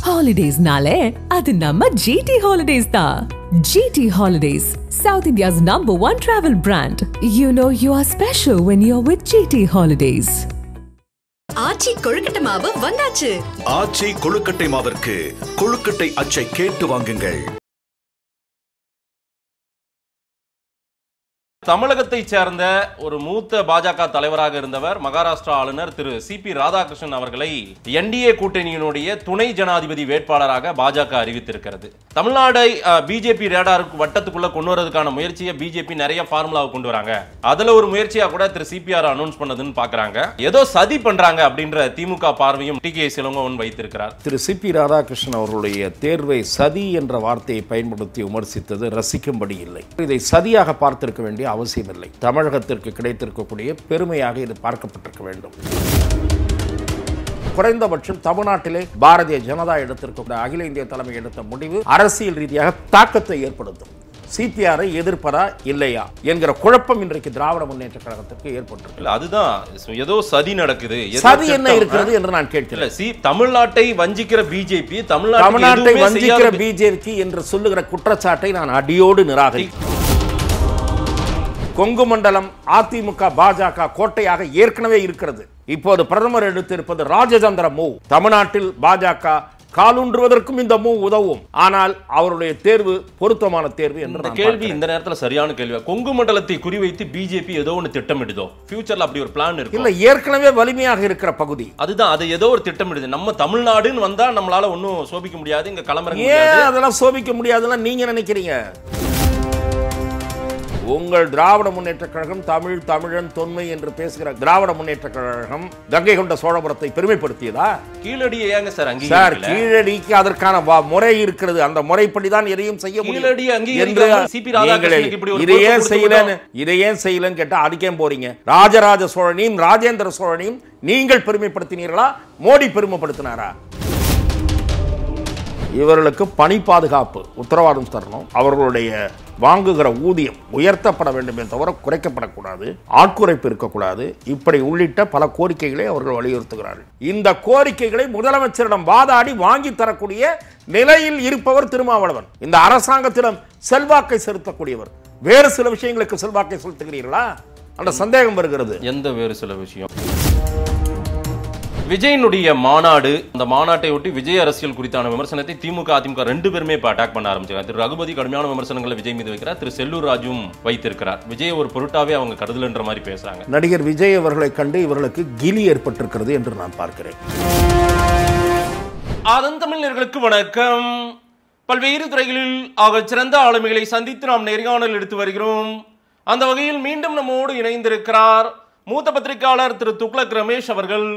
Holidays-nale, adu namma GT Holidays da. GT Holidays, South India's #1 travel brand. You know you are special when you're with GT Holidays. ஆச்சி கொழுக்கட்டை மாவு வந்தாச்சு. ஆச்சி கொழுக்கட்டை மாவிற்கு கொழுக்கட்டை அச்சை கேட்டு வாங்குங்கள். தமிழகத்தை சேர்ந்த ஒரு மூத்த பாஜக தலைவராக இருந்தவர் மகாராஷ்டிரா ஆளுநர் திரு சிபி ராதாகிருஷ்ணன் அவர்களை என்டிஏ கூட்டணியினுடைய துணை ஜனாதிபதி வேட்பாளராக பாஜக அறிவித்திருக்கிறது. தமிழ்நாடை பிஜேபி ரேடார் வட்டத்துக்குள்ள கொண்டு வரதுக்கான முயற்சியை பிஜேபி நிறைய ஃபார்முலாவை கொண்டு வராங்க. அதுல ஒரு முயற்சியா கூட திரு சிபிஆர் அனௌன்ஸ் பண்ணதுன்னு பாக்குறாங்க. ஏதோ சதி பண்றாங்க அப்படின்ற திமுக பார்வையும் டி.கே. இளங்கோவன் வைத்திருக்கிறார். திரு சிபி ராதாகிருஷ்ணன் அவர்களுடைய தேர்வை சதி என்ற வார்த்தையை பயன்படுத்தி விமர்சித்தது ரசிக்கும்படி இல்லை. இதை சதியாக பார்த்திருக்க வேண்டிய அவசியம் இல்லை. தமிழகத்திற்கு கிடைத்திருக்கக்கூடிய பெருமையாக இது பார்க்கப்பட்டிருக்க வேண்டும். குறைந்தபட்சம் தமிழ்நாட்டிலே பாரதிய ஜனதா எடுத்திருக்கக்கூடிய அகில இந்திய தலைமை எடுத்த முடிவு அரசியல் ரீதியாக தாக்கத்தை ஏற்படுத்தும். சிபிஆரை எதிர்ப்பதா இல்லையா என்கிற குழப்பம் இன்றைக்கு திராவிட முன்னேற்ற கழகத்திற்கு ஏற்பட்டிருக்கு. அதுதான் ஏதோ சதி நடக்குது. சதி என்ன இருக்கிறது என்று நான் கேட்கிறேன். தமிழ்நாட்டை வஞ்சிக்கிற பிஜேபி, தமிழ்நாட்டை வஞ்சிக்கிற பிஜேபி என்று சொல்லுகிற குற்றச்சாட்டை நான் அடியோடு நிராகரிக்கிறேன். கொங்கு மண்டலம் அதிமுக பாஜக கோட்டையாக ஏற்கனவே இருக்கிறது. இப்போது பிரதமர் எடுத்திருப்பது ராஜதந்திர மூவ். தமிழ்நாட்டில் பாஜக காலூன்றுவதற்கும் இந்த மூவ் உதவும். ஆனால் அவருடைய தேர்வு பொருத்தமான தேர்வு என்ற கேள்வி இந்த நேரத்தில் சரியான கேள்வி. கொங்கு மண்டலத்தை குறிவைத்து பிஜேபி ஏதோ ஒன்று திட்டமிடுதோ? ஃபியூச்சர்ல அப்படி ஒரு பிளான் இருக்கு இல்ல? ஏற்கனவே வலிமையாக இருக்கிற பகுதி அதுதான். அது ஏதோ ஒரு திட்டமிடுது. நம்ம தமிழ்நாடுன்னு வந்தா நம்மளால ஒன்னும் சோபிக்க முடியாது. இங்க கிளம்புற ஏன் அதெல்லாம் சோபிக்க முடியாதுன்னு நீங்க நினைக்கிறீங்க? உங்கள் திராவிட முன்னேற்ற கழகம் தமிழ், தமிழன், தொன்மை என்று பேசுகிற திராவிட முன்னேற்ற கழகம் கங்கை கொண்ட சோழபுரத்தை பெருமைப்படுத்தியதா? கீழடி ஏங்க சார் அங்கே? சார், கீழடிக்கு அதற்கான முறை இருக்கிறது. அந்த முறைப்படி தான் எதையும் செய்ய முடியும். இதை ஏன் செய்யலன்னு கேட்டா அதுக்கே போறீங்க. ராஜராஜ சோழனையும் ராஜேந்திர சோழனையும் நீங்கள் பெருமைப்படுத்தினீர்களா? மோடி பெருமைப்படுத்தினாரா? இவர்களுக்கு பணி பாதுகாப்பு உத்தரவாதம் தரணும். அவர்களுடைய வாங்குகிற ஊதியம் உயர்த்தப்பட வேண்டுமே தவிர குறைக்கப்படக்கூடாது. ஆட்குறைப்பு இருக்கக்கூடாது. இப்படி உள்ளிட்ட பல கோரிக்கைகளை அவர்கள் வலியுறுத்துகிறார்கள். இந்த கோரிக்கைகளை முதலமைச்சரிடம் வாதாடி வாங்கி தரக்கூடிய நிலையில் இருப்பவர் திருமாவளவன். இந்த அரசாங்கத்திடம் செல்வாக்கை செலுத்தக்கூடியவர். வேறு சில விஷயங்களுக்கு செல்வாக்கை செலுத்துகிறீர்களா என்ற சந்தேகம் வருகிறது. எந்த வேறு சில விஷயம்? விஜயனுடைய மாநாடு, அந்த மாநாட்டை ஒட்டி விஜய் அரசியல் குறித்தான விமர்சனத்தை திமுக அதிமுக ரெண்டு பேருமே இப்ப அட்டாக் பண்ண ஆரம்பிச்சாங்க. திரு ரகுபதி கடுமையான விமர்சனங்களை விஜய் மீது வைக்கிறார். திரு செல்லூர் ராஜும் வைத்திருக்கிறார். விஜய் ஒரு பொருட்டாவே அவங்க கருதல்ன்ற மாதிரி பேசுறாங்க. நடிகர் விஜய் அவர்களை கண்டு இவர்களுக்கு கிலி ஏற்பட்டிருக்கிறது என்று நான் பார்க்கிறேன். அதன் தமிழர்களுக்கு வணக்கம். பல்வேறு துறைகளில் ஆக சிறந்த ஆளுமைகளை சந்தித்து நாம் நேர்காணல் எடுத்து வருகிறோம். அந்த வகையில் மீண்டும் நம்மோடு இணைந்திருக்கிறார் மூத்த பத்திரிகையாளர் திரு துக்ளக் ரமேஷ் அவர்கள்.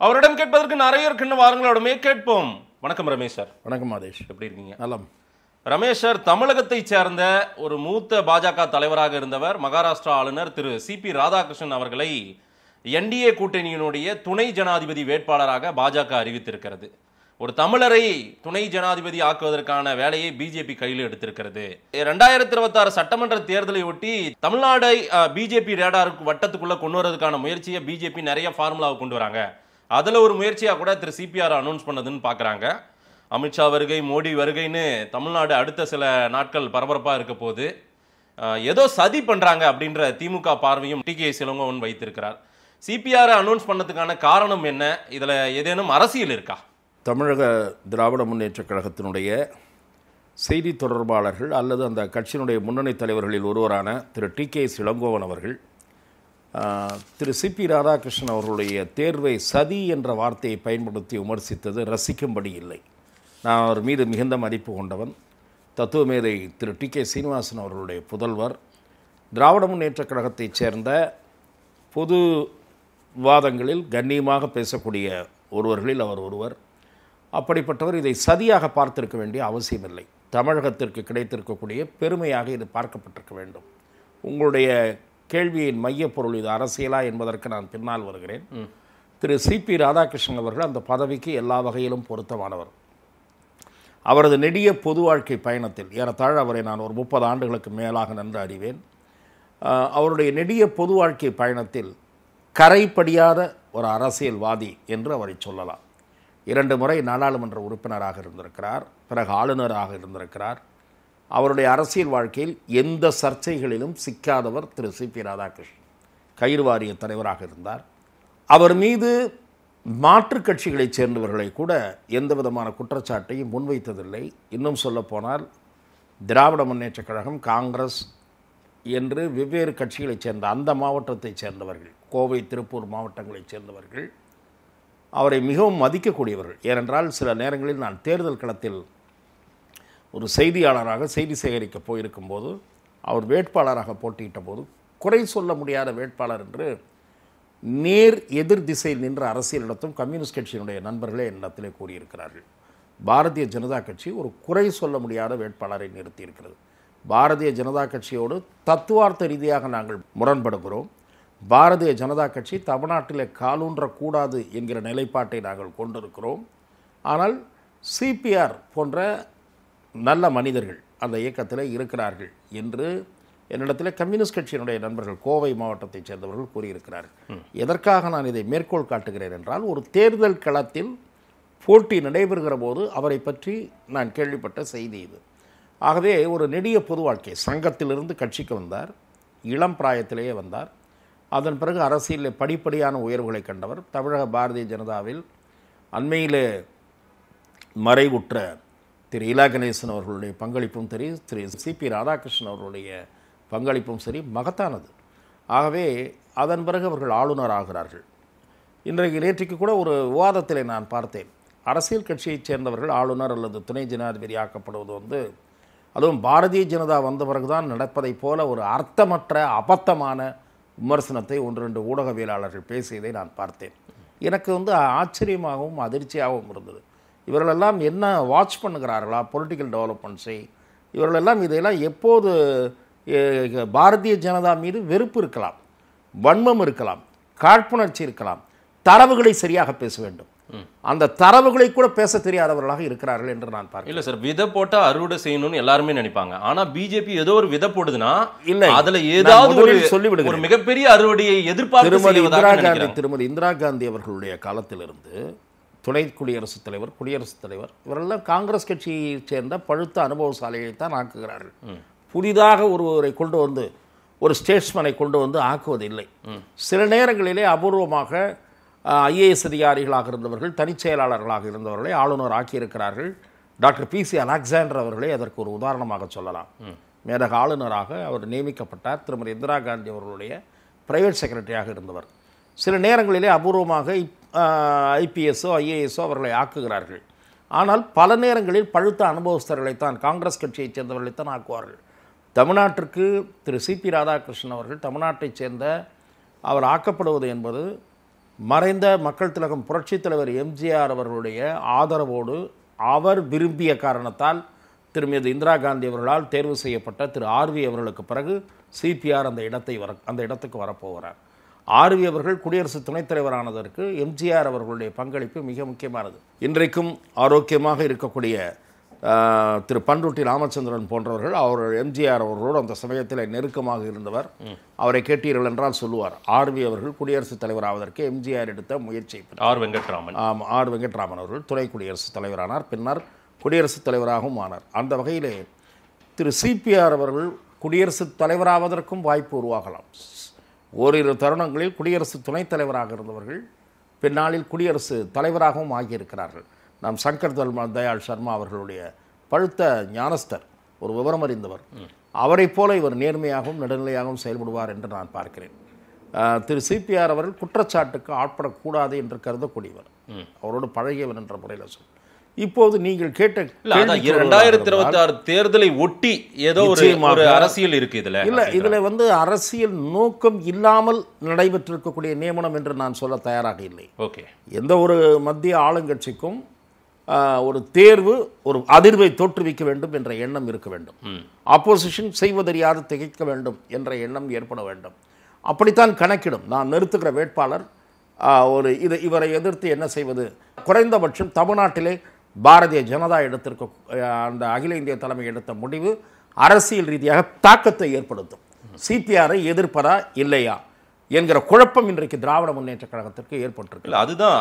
அவரிடம் கேட்பதற்கு நிறைய இருக்கின்ற வாரங்களோடமே கேட்போம். வணக்கம் ரமேஷ் சார். வணக்கம் மாதேஷ், எப்படி இருக்கீங்க? நலம். ரமேஷ் சார், தமிழகத்தை சேர்ந்த ஒரு மூத்த பாஜக தலைவராக இருந்தவர் மகாராஷ்டிரா ஆளுநர் திரு சிபி ராதாகிருஷ்ணன் அவர்களை என்டிஏ கூட்டணியினுடைய துணை ஜனாதிபதி வேட்பாளராக பாஜக அறிவித்திருக்கிறது. ஒரு தமிழரை துணை ஜனாதிபதி ஆக்குவதற்கான வேலையை பிஜேபி கையில் எடுத்திருக்கிறது. 2026 சட்டமன்ற தேர்தலை ஒட்டி தமிழ்நாடை பிஜேபி ரேடார் வட்டத்துக்குள்ள கொண்டு வரதுக்கான முயற்சியை பிஜேபி நிறைய ஃபார்முலாவை கொண்டு வராங்க. அதுல ஒரு முயற்சியா கூட திரு சிபிஆர் அனௌன்ஸ் பண்ணதுன்னு பாக்குறாங்க. அமித்ஷா வருகை, மோடி வருகைன்னு தமிழ்நாடு அடுத்த சில நாட்கள் பரபரப்பா இருக்க போது ஏதோ சதி பண்றாங்க அப்படின்ற திமுக பார்வையும் டி.கே. இளங்கோவன் வைத்திருக்கிறார். சிபிஆர் அனௌன்ஸ் பண்ணதுக்கான காரணம் என்ன? இதுல ஏதேனும் அரசியல் இருக்கா? தமிழக திராவிட முன்னேற்ற கழகத்தினுடைய செய்தி தொடர்பாளர்கள் அல்லது அந்த கட்சியினுடைய முன்னணி தலைவர்களில் ஒருவரான திரு டி.கே. இளங்கோவன் அவர்கள் திரு சிபி ராதாகிருஷ்ணன் அவர்களுடைய தேர்வை சதி என்ற வார்த்தையை பயன்படுத்தி விமர்சித்தது ரசிக்கும்படி இல்லை. நான் அவர் மீது மிகுந்த மதிப்பு கொண்டவன். தத்துவமேதை திரு டி.கே. சீனிவாசன் அவர்களுடைய புதல்வர். திராவிட முன்னேற்ற கழகத்தைச் சேர்ந்த பொது விவாதங்களில் கண்ணியமாக பேசக்கூடிய ஒருவர்களில் அவர் ஒருவர். அப்படிப்பட்டவர் இதை சதியாக பார்த்திருக்க வேண்டிய அவசியமில்லை. தமிழகத்திற்கு கிடைத்திருக்கக்கூடிய பெருமையாக இது பார்க்கப்பட்டிருக்க வேண்டும். உங்களுடைய கேள்வியின் மையப்பொருள் இது அரசியலா என்பதற்கு நான் பின்னால் வருகிறேன். திரு சிபி ராதாகிருஷ்ணன் அவர்கள் அந்த பதவிக்கு எல்லா வகையிலும் பொருத்தமானவர். அவரது நெடிய பொது வாழ்க்கை பயணத்தில் ஏறத்தாழ அவரை நான் ஒரு 30 ஆண்டுகளுக்கு மேலாக நன்கு அறிவேன். அவருடைய நெடிய பொது வாழ்க்கை பயணத்தில் கரைப்படியாத ஒரு அரசியல்வாதி என்று அவரை சொல்லலாம். 2 முறை நாடாளுமன்ற உறுப்பினராக இருந்திருக்கிறார், பிறகு ஆளுநராக இருந்திருக்கிறார். அவருடைய அரசியல் வாழ்க்கையில் எந்த சர்ச்சைகளிலும் சிக்காதவர் திரு சிபி ராதாகிருஷ்ணன். கயிறு வாரிய தலைவராக இருந்தார். அவர் மீது மாற்றுக் கட்சிகளைச் சேர்ந்தவர்களை கூட எந்த விதமான குற்றச்சாட்டையும் முன்வைத்ததில்லை. இன்னும் சொல்லப்போனால் திராவிட முன்னேற்றக் கழகம், காங்கிரஸ் என்று வெவ்வேறு கட்சிகளைச் சேர்ந்த அந்த மாவட்டத்தைச் சேர்ந்தவர்கள், கோவை, திருப்பூர் மாவட்டங்களைச் சேர்ந்தவர்கள் அவரை மிகவும் மதிக்கக்கூடியவர்கள். ஏனென்றால் சில நேரங்களில் நான் தேர்தல் களத்தில் ஒரு செய்தியாளராக செய்தி சேகரிக்க போயிருக்கும்போது, அவர் வேட்பாளராக போட்டியிட்ட போது குறை சொல்ல முடியாத வேட்பாளர் என்று நேர் எதிர் திசையில் நின்ற அரசியல் நடத்தும் கம்யூனிஸ்ட் கட்சியினுடைய நண்பர்களே என்னிடத்திலே கூறியிருக்கிறார்கள். பாரதிய ஜனதா கட்சி ஒரு குறை சொல்ல முடியாத வேட்பாளரை நிறுத்தியிருக்கிறது. பாரதிய ஜனதா கட்சியோடு தத்துவார்த்த ரீதியாக நாங்கள் முரண்படுகிறோம். பாரதிய ஜனதா கட்சி தமிழ்நாட்டிலே காலூன்றக்கூடாது என்கிற நிலைப்பாட்டை நாங்கள் கொண்டிருக்கிறோம். ஆனால் சிபிஆர் போன்ற நல்ல மனிதர்கள் அந்த இயக்கத்தில் இருக்கிறார்கள் என்று என்னிடத்தில் கம்யூனிஸ்ட் கட்சியினுடைய நண்பர்கள், கோவை மாவட்டத்தைச் சேர்ந்தவர்கள் கூறியிருக்கிறார்கள். எதற்காக நான் இதை மேற்கோள் காட்டுகிறேன் என்றால், ஒரு தேர்தல் களத்தில் போட்டி நடைபெறுகிற போது அவரை பற்றி நான் கேள்விப்பட்ட செய்தி இது. ஆகவே ஒரு நெடிய பொது வாழ்க்கை, சங்கத்திலிருந்து கட்சிக்கு வந்தார், இளம் பிராயத்திலேயே வந்தார். அதன் பிறகு அரசியலில் படிப்படியான உயர்வுகளை கண்டவர். தமிழக பாரதிய ஜனதாவில் அண்மையிலே மறைவுற்ற திரு இலா கணேசன் அவர்களுடைய பங்களிப்பும் சரி, திரு சிபி ராதாகிருஷ்ணன் அவர்களுடைய பங்களிப்பும் சரி மகத்தானது. ஆகவே அதன் பிறகு அவர்கள் ஆளுநர் ஆகிறார்கள். நேற்றுக்கு கூட ஒரு விவாதத்தில் நான் பார்த்தேன், அரசியல் கட்சியைச் சேர்ந்தவர்கள் ஆளுநர் அல்லது துணை ஜனாதிபதி ஆக்கப்படுவது அதுவும் பாரதிய ஜனதா வந்த பிறகுதான் நடப்பதைப் போல ஒரு அர்த்தமற்ற அபத்தமான விமர்சனத்தை 1-2 ஊடகவியலாளர்கள் பேசியதை நான் பார்த்தேன். எனக்கு ஆச்சரியமாகவும் அதிர்ச்சியாகவும் இருந்தது. இவர்களெல்லாம் என்ன வாட்ச் பண்ணுகிறார்களா பொலிட்டிக்கல் டெவலப்மெண்ட்ஸை? இவர்களெல்லாம் இதையெல்லாம் எப்போது பாரதிய ஜனதா மீது வெறுப்பு இருக்கலாம், வன்மம் இருக்கலாம், காழ்ப்புணர்ச்சி இருக்கலாம், தரவுகளை சரியாக பேச வேண்டும். அந்த தரவுகளை கூட பேச தெரியாதவர்களாக இருக்கிறார்கள் என்று நான் பார்க்கிறேன். இல்ல சார், விதை போட்டா அறுவடை செய்யணும்னு எல்லாருமே நினைப்பாங்க. ஆனா பிஜேபி ஏதோ ஒரு விதை போடுதுன்னா இல்ல அதுல ஏதாவது ஒரு மிகப்பெரிய அறுவடையை எதிர்பார்த்து திருமதி இந்திரா காந்தி அவர்களுடைய காலத்திலிருந்து துணை குடியரசுத் தலைவர், குடியரசுத் தலைவர் இவரெல்லாம் காங்கிரஸ் கட்சியைச் சேர்ந்த பழுத்த அனுபவசாலிகளை தான் ஆக்குகிறார்கள். புதிதாக ஒருவரை கொண்டு வந்து, ஒரு ஸ்டேட்ஸ்மனை கொண்டு வந்து ஆக்குவதில்லை. சில நேரங்களிலே அபூர்வமாக ஐஏஎஸ் அதிகாரிகளாக இருந்தவர்கள், தனிச் செயலாளர்களாக இருந்தவர்களை ஆளுநர் ஆக்கியிருக்கிறார்கள். டாக்டர் PC அலெக்சாண்டர் அவர்களே அதற்கு ஒரு உதாரணமாக சொல்லலாம். மேதக ஆளுநராக அவர் நியமிக்கப்பட்டார். திருமதி இந்திரா காந்தி அவர்களுடைய பிரைவேட் செக்ரட்டரியாக இருந்தவர். சில நேரங்களிலே அபூர்வமாக IPSஓ IASஓ அவர்களை ஆக்குகிறார்கள். ஆனால் பல நேரங்களில் பழுத்த அனுபவஸ்தர்களைத்தான், காங்கிரஸ் கட்சியைச் சேர்ந்தவர்களைத்தான் ஆக்குவார்கள். தமிழ்நாட்டிற்கு திரு சிபி ராதாகிருஷ்ணன் அவர்கள் தமிழ்நாட்டைச் சேர்ந்த அவர் ஆக்கப்படுவது என்பது மறைந்த மக்கள் திலகம் புரட்சித் தலைவர் எம்ஜிஆர் அவர்களுடைய ஆதரவோடு அவர் விரும்பிய காரணத்தால் திருமதி இந்திரா காந்தி அவர்களால் தேர்வு செய்யப்பட்ட திரு RV அவர்களுக்கு பிறகு சிபிஆர் அந்த இடத்துக்கு வரப்போகிறார். RV அவர்கள் குடியரசு துணைத் தலைவரானதற்கு எம்ஜிஆர் அவர்களுடைய பங்களிப்பு மிக முக்கியமானது. இன்றைக்கும் ஆரோக்கியமாக இருக்கக்கூடிய திரு பண்ருட்டி ராமச்சந்திரன் போன்றவர்கள், அவர் எம்ஜிஆர் அவர்களோடு அந்த சமயத்தில் நெருக்கமாக இருந்தவர். அவரை கேட்டீர்கள் என்றால் சொல்லுவார், RV அவர்கள் குடியரசுத் தலைவர் ஆவதற்கு எம்ஜிஆர் எடுத்த முயற்சி. R வெங்கட்ராமன் அவர்கள் துணை குடியரசுத் தலைவரானார், பின்னர் குடியரசுத் தலைவராகவும் ஆனார். அந்த வகையிலே திரு சிபிஆர் அவர்கள் குடியரசுத் தலைவராவதற்கும் வாய்ப்பு உருவாகலாம். ஓரிரு தருணங்களில் குடியரசு துணைத் தலைவராக இருந்தவர்கள் பின்னாளில் குடியரசு தலைவராகவும் ஆகியிருக்கிறார்கள். நாம் சங்கர் தயாள் சர்மா அவர்களுடைய பழுத்த ஞானஸ்தர், ஒரு விவரம் அறிந்தவர். அவரைப் போல இவர் நேர்மையாகவும் நடுநிலையாகவும் செயல்படுவார் என்று நான் பார்க்கிறேன். திரு சிபிஆர் அவர்கள் குற்றச்சாட்டுக்கு ஆட்படக்கூடாது என்று கருதக்கூடியவர், அவரோடு பழகியவர் என்ற முறையில் சொல். இப்போது நீங்கள் கேட்ட 2026 தேர்தலை ஒட்டி ஏதோ ஒரு அரசியல் இருக்கு இதுல. இல்ல, இதுல அரசியல் நோக்கம் இல்லாமல் நடைபெற்றிருக்கக்கூடிய நியமனம் என்று நான் சொல்ல தயாராக இல்லை. ஓகே, எந்த ஒரு மத்திய ஆளுங்கட்சிக்கும் ஒரு தேர்வு, ஒரு அதிர்வை தோற்றுவிக்க வேண்டும் என்ற எண்ணம் இருக்க வேண்டும். ஆப்போசிஷன் செய்வதறியாது திகைக்க வேண்டும் என்ற எண்ணம் ஏற்பட வேண்டும். அப்படித்தான் கணக்கிடும். நான் நிறுத்துகிற வேட்பாளர் இவரை எதிர்த்து என்ன செய்வது? குறைந்தபட்சம் தமிழ்நாட்டிலே பாரதிய ஜனதா எடுத்திருக்க அந்த அகில இந்திய தலைமை எடுத்த முடிவு அரசியல் ரீதியாக தாக்கத்தை ஏற்படுத்தும். சிபிஆரை எதிர்ப்பதா இல்லையா? என்கிற குழப்பம் இன்றைக்கு திராவிட முன்னேற்ற கழகத்திற்கு ஏற்பட்டிருக்கு. அதுதான்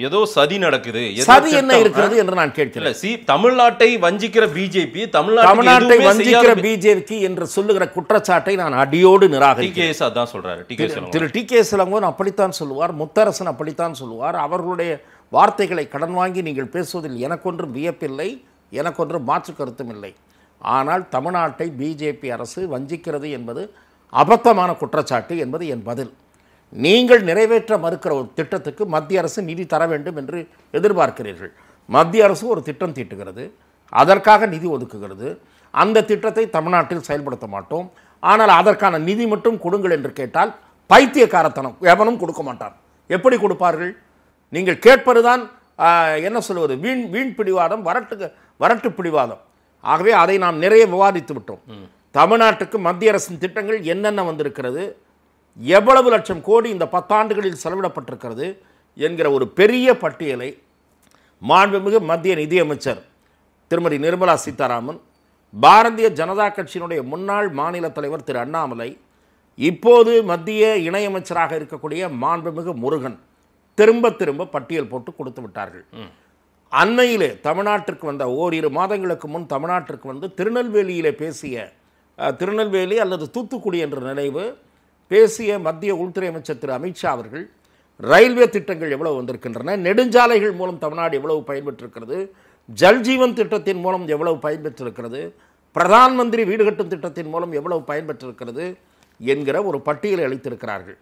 ஏதோ சதி நடக்குது, சதி என்ன இருக்கிறது என்று நான் கேட்கிறேன். தமிழ்நாட்டை வஞ்சிக்கிற பிஜேபி, தமிழ்நாட்டை வஞ்சிக்கிற பிஜேபி என்று சொல்லுகிற குற்றச்சாட்டை நான் அடியோடு நிராகரிக்கிறேன். சொல்றாரு திரு டி கே இளங்கோவன் அப்படித்தான் சொல்லுவார், முத்தரசன் அப்படித்தான் சொல்லுவார். அவர்களுடைய வார்த்தைகளை கடன் வாங்கி நீங்கள் பேசுவதில் எனக்கொன்றும் வியப்பில்லை, எனக்கொன்றும் மாற்று கருத்தும் இல்லை. ஆனால் தமிழ்நாட்டை பிஜேபி அரசு வஞ்சிக்கிறது என்பது அபத்தமான குற்றச்சாட்டு என்பது என் பதில். நீங்கள் நிறைவேற்ற மறுக்கிற ஒரு திட்டத்துக்கு மத்திய அரசு நிதி தர வேண்டும் என்று எதிர்பார்க்கிறீர்கள். மத்திய அரசு ஒரு திட்டம் தீட்டுகிறது, அதற்காக நிதி ஒதுக்குகிறது. அந்த திட்டத்தை தமிழ்நாட்டில் செயல்படுத்த மாட்டோம், ஆனால் அதற்கான நிதி மட்டும் கொடுங்கள் என்று கேட்டால் பைத்தியக்காரத்தனம், எவனும் கொடுக்க மாட்டான். எப்படி கொடுப்பார்கள்? நீங்கள் கேட்பதுதான் என்ன சொல்வது, வீண் பிடிவாதம், வரட்டு பிடிவாதம். ஆகவே அதை நாம் நிறைய விவாதித்து விட்டோம். தமிழ்நாட்டுக்கு மத்திய அரசின் திட்டங்கள் என்னென்ன வந்திருக்கிறது, எவ்வளவு லட்சம் கோடி இந்த 10 ஆண்டுகளில் செலவிடப்பட்டிருக்கிறது என்கிற ஒரு பெரிய பட்டியலை மாண்புமிகு மத்திய நிதியமைச்சர் திருமதி நிர்மலா சீதாராமன், பாரதிய ஜனதா கட்சியினுடைய முன்னாள் மாநில தலைவர் திரு அண்ணாமலை, இப்போது மத்திய இணையமைச்சராக இருக்கக்கூடிய மாண்புமிகு முருகன் திரும்ப திரும்ப பட்டியல் போட்டு கொடுத்து விட்டார்கள். அன்னையிலே தமிழ்நாட்டிற்கு வந்த ஓரிரு மாதங்களுக்கு முன் தமிழ்நாட்டிற்கு வந்து திருநெல்வேலியிலே பேசிய, திருநெல்வேலி அல்லது தூத்துக்குடி என்ற நினைவு பேசிய மத்திய உள்துறை அமைச்சர் திரு அமித்ஷா அவர்கள் ரயில்வே திட்டங்கள் எவ்வளவு வந்திருக்கின்றன, நெடுஞ்சாலைகள் மூலம் தமிழ்நாடு எவ்வளவு பயன்பெற்றிருக்கிறது, ஜல்ஜீவன் திட்டத்தின் மூலம் எவ்வளவு பயன்பெற்றிருக்கிறது, பிரதான் மந்திரி வீடு கட்டும் திட்டத்தின் மூலம் எவ்வளவு பயன்பெற்றிருக்கிறது என்கிற ஒரு பட்டியலை அளித்திருக்கிறார்கள்.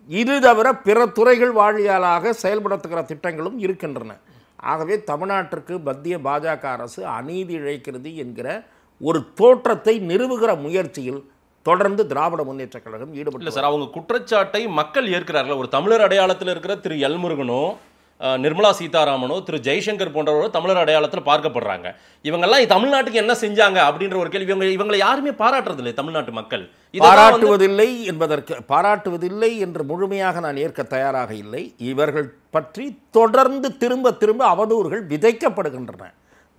இது தவிர பிற துறைகள் வாழியாலாக செயல்படுத்துகிற திட்டங்களும் இருக்கின்றன. ஆகவே தமிழ்நாட்டிற்கு மத்திய பாஜக அரசு அநீதி இழைக்கிறது என்கிற ஒரு தோற்றத்தை நிறுவுகிற முயற்சியில் தொடர்ந்து திராவிட முன்னேற்ற கழகம் ஈடுபட்டு சார். அவங்க குற்றச்சாட்டை மக்கள் ஏற்கிறார்கள். ஒரு தமிழர் அடையாளத்தில் இருக்கிற திரு எல் முருகனோ, நிர்மலா சீதாராமனோ, திரு ஜெய்சங்கர் போன்றவரோ தமிழர் அடையாளத்தில் பார்க்கப்படுறாங்க. இவங்கெல்லாம் தமிழ்நாட்டுக்கு என்ன செஞ்சாங்க அப்படின்ற ஒரு கேள்வி இவங்களை யாருமே பாராட்டுறதில்லை. தமிழ்நாட்டு மக்கள் பாராட்டுவதில்லை என்று முழுமையாக நான் ஏற்க தயாராக இல்லை. இவர்கள் பற்றி தொடர்ந்து திரும்ப திரும்ப அவதூறுகள் விதைக்கப்படுகின்றன.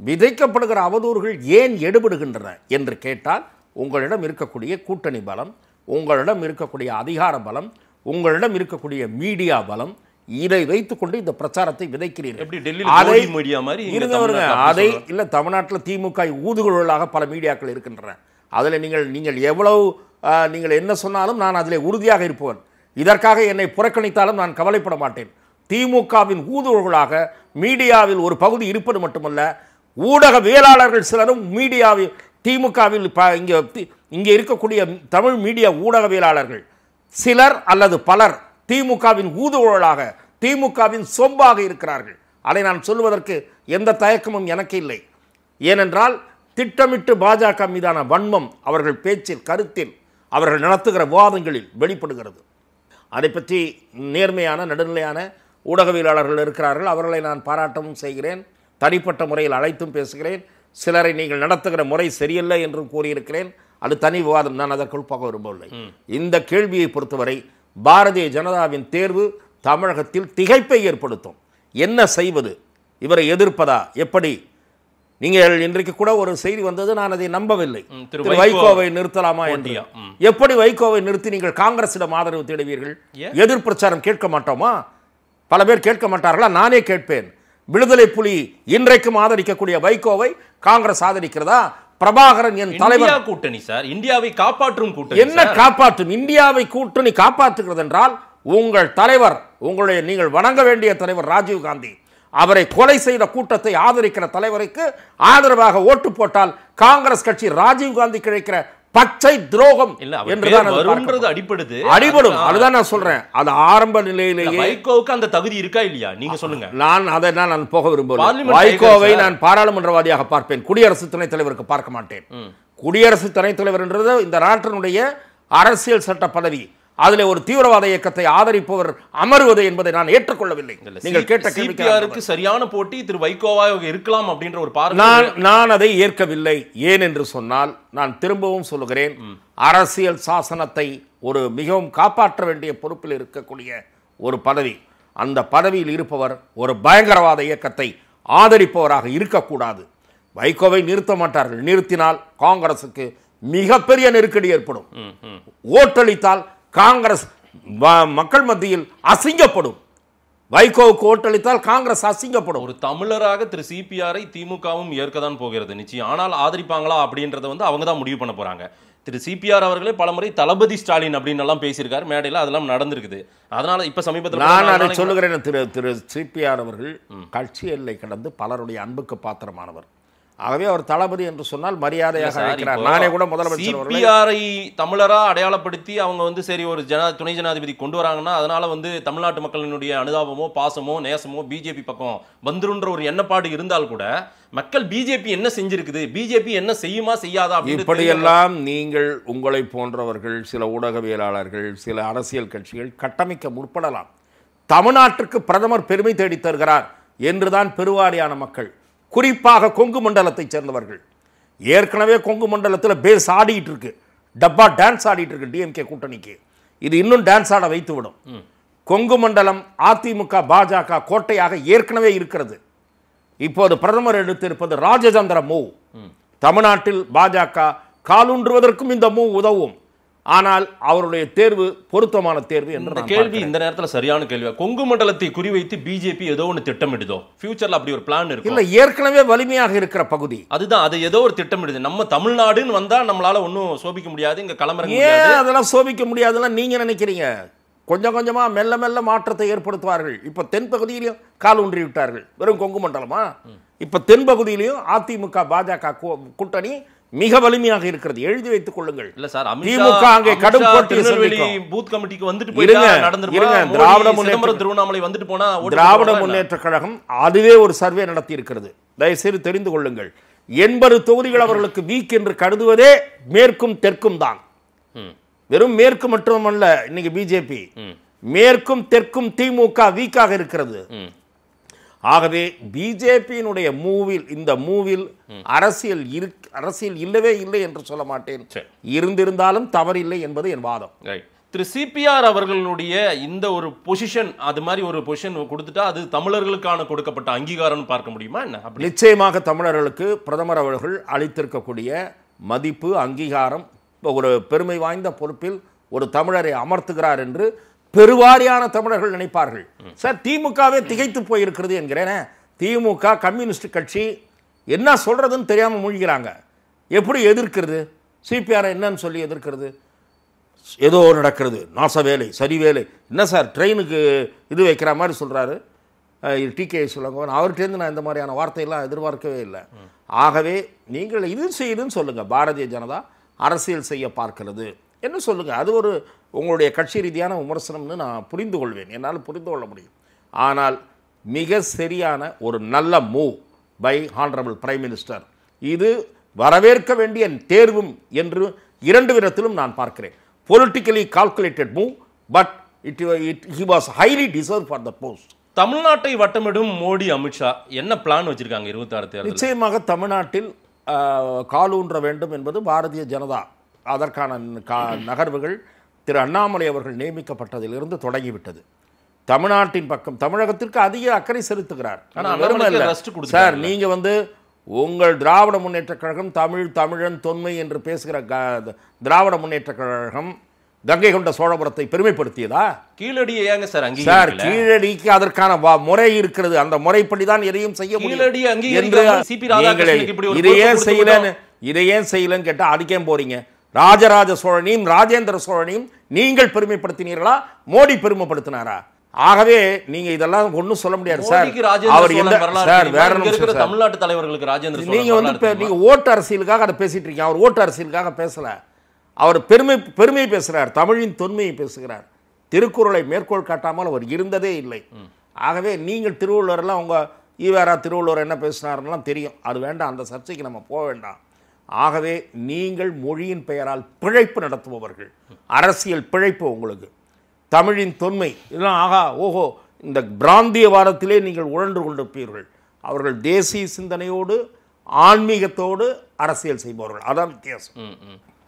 விதைக்கப்படுகிற அவதூறுகள் ஏன் எடுபடுகின்றன என்று கேட்டால், உங்களிடம் இருக்கக்கூடிய கூட்டணி பலம், உங்களிடம் இருக்கக்கூடிய அதிகார பலம், உங்களிடம் இருக்கக்கூடிய மீடியா பலம், இதை வைத்துக்கொண்டு இந்த பிரச்சாரத்தை விதைக்கிறீர்கள். அதை இல்ல, தமிழ்நாட்டில் திமுக ஊதுகுழலாக பல மீடியாக்கள் இருக்கின்றன. அதில் நீங்கள் எவ்வளவு நீங்கள் என்ன சொன்னாலும் நான் அதில் உறுதியாக இருப்பவன். இதற்காக என்னை புறக்கணித்தாலும் நான் கவலைப்பட மாட்டேன். திமுகவின் ஊதுகுழலாக மீடியாவில் ஒரு பகுதி இருப்பது மட்டுமல்ல, ஊடகவியலாளர்கள் சிலரும் மீடியாவில் திமுகவில் இங்கே இருக்கக்கூடிய தமிழ் மீடியா ஊடகவியலாளர்கள் சிலர் அல்லது பலர் திமுகவின் ஊதுகுழலாக, திமுகவின் சொம்பாக இருக்கிறார்கள். அதை நான் சொல்வதற்கு எந்த தயக்கமும் எனக்கு இல்லை. ஏனென்றால் திட்டமிட்டு பாஜக மீதான வன்மம் அவர்கள் பேச்சில், கருத்தில், அவர்கள் நடத்துகிற விவாதங்களில் வெளிப்படுகிறது. அதை பற்றி நேர்மையான நடுநிலையான ஊடகவியலாளர்கள் இருக்கிறார்கள். அவர்களை நான் பாராட்டவும் செய்கிறேன், தனிப்பட்ட முறையில் அழைத்தும் பேசுகிறேன். சிலரை நீங்கள் நடத்துகிற முறை சரியில்லை என்றும் கூறியிருக்கிறேன். அது தனி விவாதம், நான் அதற்குள் போக விரும்பவில்லை. இந்த கேள்வியை பொறுத்தவரை பாரதிய ஜனதாவின் தேர்வு தமிழகத்தில் திகைப்பை ஏற்படுத்தும். என்ன செய்வது? இவரை எதிர்ப்பதா? எப்படி? நீங்கள் இன்றைக்கு கூட ஒரு செய்தி வந்தது, நான் அதை நம்பவில்லை. வைகோவை நிறுத்தலாமா என்று. எப்படி வைகோவை நிறுத்தி நீங்கள் காங்கிரசிடம் ஆதரவு தேடுவீர்கள்? எதிர் பிரச்சாரம் கேட்க மாட்டோமா? பல பேர் கேட்க மாட்டார்களா? நானே கேட்பேன். விடுதலை புலி இன்றைக்கும் ஆதரிக்கக்கூடிய வைகோவை காங்கிரஸ் ஆதரிக்கிறதா? பிரபாகரன் என் தலைவர் கூட்டணி சார், இந்தியாவை காப்பாற்றும் கூட்டணி. என்ன காப்பாற்றும்? இந்தியாவை கூட்டணி காப்பாற்றுகிறது என்றால் உங்கள் தலைவர், உங்களுடைய நீங்கள் வணங்க வேண்டிய தலைவர் ராஜீவ் காந்தி, அவரை கொலை செய்த கூட்டத்தை ஆதரிக்கிற தலைவருக்கு ஆதரவாக ஓட்டு போட்டால் காங்கிரஸ் கட்சி ராஜீவ் காந்தி கிடைக்கிற பச்சை துரோகம் அடிபடும். அதுதான் நான் சொல்றேன். அது ஆரம்ப நிலையிலேயே வைகோவுக்கு அந்த தகுதி இருக்கா இல்லையா நீங்க சொல்லுங்க. நான் போக விரும்புகிறேன். வைகோவை நான் பாராளுமன்றவாதியாக பார்ப்பேன், குடியரசு துணைத் தலைவருக்கு பார்க்க மாட்டேன். குடியரசு துணைத் தலைவர் என்றது இந்த நாட்டினுடைய அரசியல் சட்ட பதவி. அதிலே ஒரு தீவிரவாத இயக்கத்தை ஆதரிப்பவர் அமருவது என்பதை நான் ஏற்றுக்கொள்ளவில்லை. நீங்கள் கேட்ட கேள்விக்கு சரியான போட்டி திரு வைகோவாக இருக்கலாம் அப்படின்ற ஒரு பார்வை நான் அதை ஏற்கவில்லை. ஏன் என்று சொன்னால், நான் திரும்பவும் சொல்லுகிறேன், அரசியல் சாசனத்தை ஒரு மிகவும் காப்பாற்ற வேண்டிய பொறுப்பில் இருக்கக்கூடிய ஒரு பதவி. அந்த பதவியில் இருப்பவர் ஒரு பயங்கரவாத இயக்கத்தை ஆதரிப்பவராக இருக்கக்கூடாது. வைகோவை நிறுத்த மாட்டார்கள். நிறுத்தினால் காங்கிரசுக்கு மிகப்பெரிய நெருக்கடி ஏற்படும். ஓட்டளித்தால் காங்கிரஸ் மக்கள் மத்தியில் அசிங்கப்படும். வைகோவுக்கு ஓட்டளித்தால் காங்கிரஸ் அசிங்கப்படும். ஒரு தமிழராக திரு சிபிஆரை திமுகவும் ஏற்கதான் போகிறது நிச்சயம். ஆனால் ஆதரிப்பாங்களா அப்படின்றத அவங்க தான் முடிவு பண்ண போறாங்க. திரு சிபிஆர் அவர்களே பலமுறை தளபதி ஸ்டாலின் அப்படின்னு எல்லாம் பேசியிருக்காரு மேடையில், அதெல்லாம் நடந்திருக்குது. அதனால இப்ப சமீபத்தில் நான் அதை சொல்லுகிறேன். திரு சிபிஆர் அவர்கள் கட்சி எல்லை கடந்து பலருடைய அன்புக்கு பாத்திரமானவர். ஆகவே அவர் தளபதி என்று சொன்னால் மரியாதையாக அழைக்கிறார். நானே கூட முதலமைச்சர் சிபிஆரை தமிழரா அடையாளப்படுத்தி அவங்க சரி ஒரு துணை ஜனாதிபதி கொண்டு வராங்கன்னா அதனால தமிழ்நாட்டு மக்களினுடைய அனுதாபமோ பாசமோ நேசமோ பிஜேபி பக்கம் வந்துருன்ற ஒரு எண்ணப்பாடு இருந்தால் கூட மக்கள் பிஜேபி என்ன செஞ்சிருக்குது, பிஜேபி என்ன செய்யுமா செய்யாதா இப்படியெல்லாம் நீங்கள் உங்களை போன்றவர்கள், சில ஊடகவியலாளர்கள், சில அரசியல் கட்சிகள் கட்டமைக்க முற்படலாம். தமிழ்நாட்டிற்கு பிரதமர் பெருமை தேடி தருகிறார் என்றுதான் பெருவாரியான மக்கள், குறிப்பாக கொங்கு மண்டலத்தை சேர்ந்தவர்கள், ஏற்கனவே கொங்கு மண்டலத்தில் பேஸ் ஆடிட்டு இருக்கு, டப்பா டான்ஸ் ஆடிட்டு இருக்கு டிஎம்கே கூட்டணிக்கு. இது இன்னும் டான்ஸ் ஆட வைத்து விடும். கொங்கு மண்டலம் அதிமுக பாஜக கோட்டையாக ஏற்கனவே இருக்கிறது. இப்போது பிரதமர் எடுத்திருப்பது ராஜதந்திர மூவ். தமிழ்நாட்டில் பாஜக காலூன்றுவதற்கும் இந்த மூவ் உதவும். ஆனால் அவருடைய தேர்வு பொருத்தமான தேர்வு என்ற கேள்வி இந்த நேரத்தில் சரியான கேள்வி. கொங்கு மண்டலத்தை குறிவைத்து பிஜேபி ஏதோ ஒன்று திட்டமிடுதோ, ஃபியூச்சர்ல அப்படி ஒரு பிளான் இருக்கு இல்ல? ஏற்கனவே வலிமையாக இருக்கிற பகுதி அதுதான், அது ஏதோ ஒரு திட்டமிடுது. நம்ம தமிழ்நாடுன்னு வந்தா நம்மளால ஒன்றும் சோபிக்க முடியாது, இங்க கிளம்புற ஏன் அதெல்லாம் சோபிக்க முடியாதுன்னா நீங்க நினைக்கிறீங்க? கொஞ்சம் கொஞ்சமா மெல்ல மெல்ல மாற்றத்தை ஏற்படுத்துவார்கள். இப்ப தென் பகுதியிலையும் கால் ஊன்றி விட்டார்கள். வெறும் கொங்கு மண்டலமா? இப்ப தென் பகுதியிலையும் அதிமுக பாஜக கூட்டணி மிக வலிமையாக இருக்கிறது. எழுதி வைத்துக் கொள்ளுங்கள். இல்ல சார், திமுக அங்கே கடும் போட்டி பூத் கமிட்டிக்கு வந்துட்டு திராவிட திருவண்ணாமலை வந்துட்டு போனா திராவிட முன்னேற்ற கழகம் அதுவே ஒரு சர்வே நடத்தி இருக்கிறது. தயவுசெய்து தெரிந்து கொள்ளுங்கள். 80 தொகுதிகள் அவர்களுக்கு வீக் என்று கருதுவதே மேற்கும் தெற்கும் தான். வெறும் மேற்கு மட்டுமல்ல, இன்னைக்கு பிஜேபி மேற்கும் தெற்கும் திமுக வீக்காக இருக்கிறது. ஆகவே பிஜேபியினுடைய மூவில், இந்த மூவில் அரசியல் இல்லவே இல்லை என்று சொல்ல மாட்டேன். இருந்திருந்தாலும் தவறில்லை என்பது என் வாதம். திரு சிபிஆர் அவர்களுடைய இந்த ஒரு பொசிஷன், அது மாதிரி ஒரு பொசிஷன் கொடுத்துட்டா அது தமிழர்களுக்கான கொடுக்கப்பட்ட அங்கீகாரம் பார்க்க முடியுமா என்ன? நிச்சயமாக தமிழர்களுக்கு பிரதமர் அவர்கள் அளித்திருக்கக்கூடிய மதிப்பு, அங்கீகாரம், ஒரு பெருமை வாய்ந்த பொறுப்பில் ஒரு தமிழரை அமர்த்துகிறார் என்று பெருவாரியான தமிழர்கள் நினைப்பார்கள். சார், திமுகவே திகைத்து போயிருக்கிறது என்கிறேன். திமுக கம்யூனிஸ்ட் கட்சி என்ன சொல்றதுன்னு தெரியாம மூழ்கிறாங்க. எப்படி எதிர்க்கிறது? சிபிஆர் என்னன்னு சொல்லி எதிர்க்கிறது? ஏதோ நடக்கிறது, நாச வேலை, சரி வேலை. என்ன சார் ட்ரெயினுக்கு இது வைக்கிற மாதிரி சொல்றாரு டிகே இளங்கோவன். அவர்கிட்டேருந்து நான் இந்த மாதிரியான வார்த்தையெல்லாம் எதிர்பார்க்கவே இல்லை. ஆகவே நீங்கள் இது செய்யுதுன்னு சொல்லுங்க, பாரதிய ஜனதா அரசியல் செய்ய பார்க்கிறது என்ன சொல்லுங்க. அது ஒரு உங்களுடைய கட்சி ரீதியான விமர்சனம்னு நான் புரிந்து கொள்வேன், என்னால் புரிந்து கொள்ள முடியும். ஆனால் மிக சரியான ஒரு நல்ல move by honourable prime minister. இது வரவேற்க வேண்டிய தேர்வும் என்று இரண்டு விதத்திலும் நான் பார்க்கிறேன். Politically calculated move, but he was highly deserved for the post. தமிழ்நாட்டை வட்டமிடும் மோடி, அமித்ஷா என்ன பிளான் வச்சிருக்காங்க 26 தேர்தல்? நிச்சயமாக தமிழ்நாட்டில் காலூன்ற வேண்டும் என்பது பாரதிய ஜனதா. அதற்கான நகர்வுகள் திரு அண்ணாமலை அவர்கள் நியமிக்கப்பட்டதிலிருந்து தொடங்கிவிட்டது. தமிழ்நாட்டின் பக்கம், தமிழகத்திற்கு அதிக அக்கறை செலுத்துகிறார். சார், நீங்க உங்கள் திராவிட முன்னேற்ற கழகம் தமிழன் தொன்மை என்று பேசுகிற திராவிட முன்னேற்ற கழகம் கங்கை கொண்ட சோழபுரத்தை பெருமைப்படுத்தியதா? கீழடியை ஏங்க சார் சார், கீழடிக்கு அதற்கான முறை இருக்கிறது. அந்த முறைப்படிதான் எதையும் செய்ய முடியும். இதை ஏன் செய்யலன்னு கேட்டா அதுக்கே போறீங்க. ராஜராஜ சோழனையும் ராஜேந்திர சோழனையும் நீங்கள் பெருமைப்படுத்தினீர்களா, மோடி பெருமைப்படுத்தினாரா? ஆகவே நீங்க இதெல்லாம் ஒன்னும் சொல்ல முடியாது சார். அவர் சார் வேற தமிழ்நாட்டு தலைவர்களுக்கு ராஜேந்திர நீங்க நீங்க ஓட்டு அரசியலுக்காக அதை பேசிட்டு இருக்கீங்க. அவர் ஓட்டு அரசியலுக்காக பேசல, அவர் பெருமை பேசுகிறார், தமிழின் தொன்மையை பேசுகிறார். திருக்குறளை மேற்கோள் காட்டாமல் அவர் இருந்ததே இல்லை. ஆகவே நீங்கள் திருவள்ளுவரெல்லாம் உங்க ஈவேரா திருவள்ளுவர் என்ன பேசினார்லாம் தெரியும், அது வேண்டாம், அந்த சர்ச்சைக்கு நம்ம போக வேண்டாம். ஆகவே நீங்கள் மொழியின் பெயரால் பிழைப்பு நடத்துபவர்கள், அரசியல் பிழைப்பு உங்களுக்கு, தமிழின் தொன்மை இதெல்லாம் ஆகா ஓஹோ இந்த பிராந்தியவாதத்திலே நீங்கள் உழன்று கொண்டிருப்பீர்கள். அவர்கள் தேசிய சிந்தனையோடு ஆன்மீகத்தோடு அரசியல் செய்பவர்கள், அதான் வித்தியாசம்.